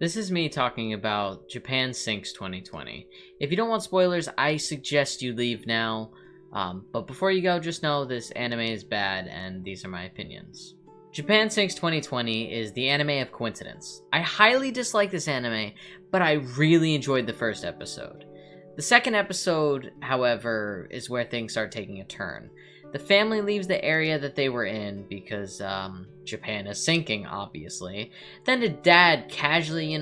This is me talking about Japan Sinks 2020. If you don't want spoilers, I suggest you leave now. But before you go, just know this anime is bad, and these are my opinions. Japan Sinks 2020 is the anime of coincidence. I highly dislike this anime, but I really enjoyed the first episode. The second episode, however, is where things start taking a turn. The family leaves the area that they were in because, Japan is sinking, obviously. Then the dad casually,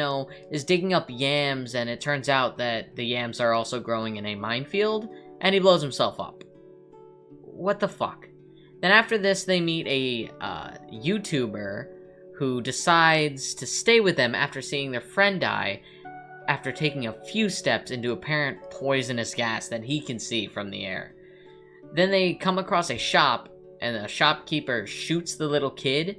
is digging up yams, and it turns out that the yams are also growing in a minefield, and he blows himself up. What the fuck? Then after this, they meet a, YouTuber who decides to stay with them after seeing their friend die, after taking a few steps into apparent poisonous gas that he can see from the air. Then they come across a shop, and the shopkeeper shoots the little kid,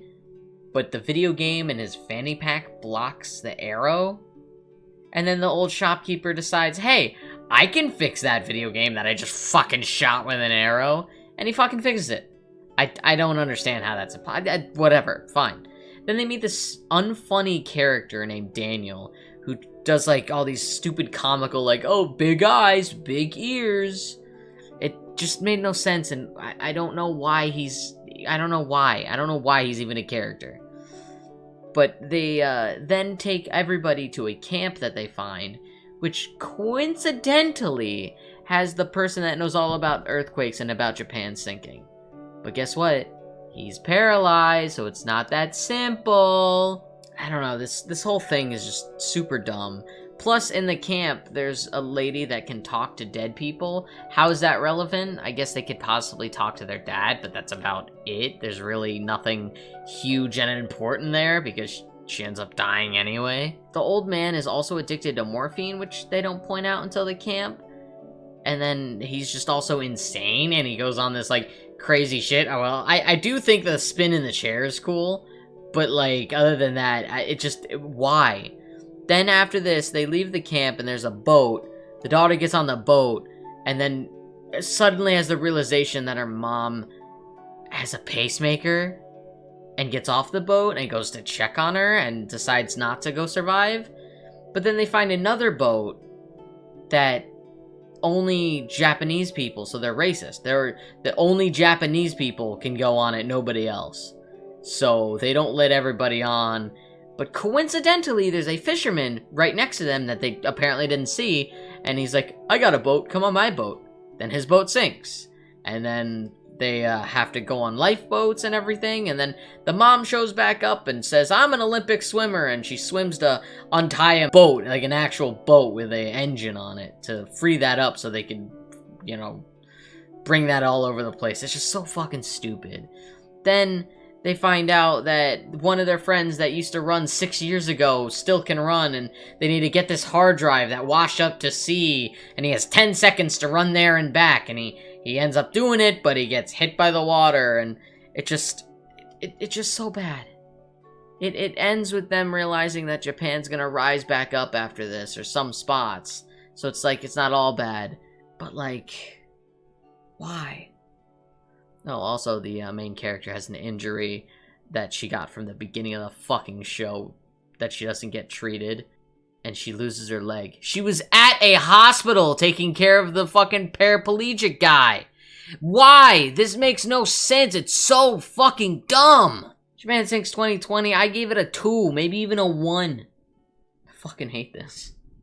but the video game in his fanny pack blocks the arrow. And then the old shopkeeper decides, hey, I can fix that video game that I just fucking shot with an arrow, and he fucking fixes it. I don't understand how that's whatever, fine. Then they meet this unfunny character named Daniel, who does, like, all these stupid comical, like, oh, big eyes, big ears. It just made no sense, and I don't know why he's... I don't know why he's even a character. But they then take everybody to a camp that they find, which coincidentally has the person that knows all about earthquakes and about Japan sinking. But guess what? He's paralyzed, so it's not that simple. I don't know, this whole thing is just super dumb. Plus, in the camp, there's a lady that can talk to dead people. How is that relevant? I guess they could possibly talk to their dad, but that's about it. There's really nothing huge and important there, because she ends up dying anyway. The old man is also addicted to morphine, which they don't point out until the camp. And then he's just also insane, and he goes on this, like, crazy shit. Oh, well, I do think the spin in the chair is cool, but, like, other than that, why? Then after this, they leave the camp, and there's a boat. The daughter gets on the boat, and then suddenly has the realization that her mom has a pacemaker, and gets off the boat, and goes to check on her, and decides not to go survive. But then they find another boat that only Japanese people, so they're racist. The only Japanese people can go on it, nobody else. So they don't let everybody on. But coincidentally, there's a fisherman right next to them that they apparently didn't see, and he's like, I got a boat, come on my boat. Then his boat sinks. And then they have to go on lifeboats and everything, and then the mom shows back up and says, I'm an Olympic swimmer, and she swims to untie a boat, like an actual boat with an engine on it, to free that up so they can, bring that all over the place. It's just so fucking stupid. Then they find out that one of their friends that used to run 6 years ago still can run, and they need to get this hard drive that washed up to sea, and he has 10 seconds to run there and back, and he ends up doing it, but he gets hit by the water, and it's just so bad. It ends with them realizing that Japan's gonna rise back up after this, or some spots, so it's like, it's not all bad, but like, why? Oh, also, the main character has an injury that she got from the beginning of the fucking show that she doesn't get treated, and she loses her leg. She was at a hospital taking care of the fucking paraplegic guy. Why? This makes no sense. It's so fucking dumb. Japan Sinks 2020, I gave it a 2, maybe even a 1. I fucking hate this.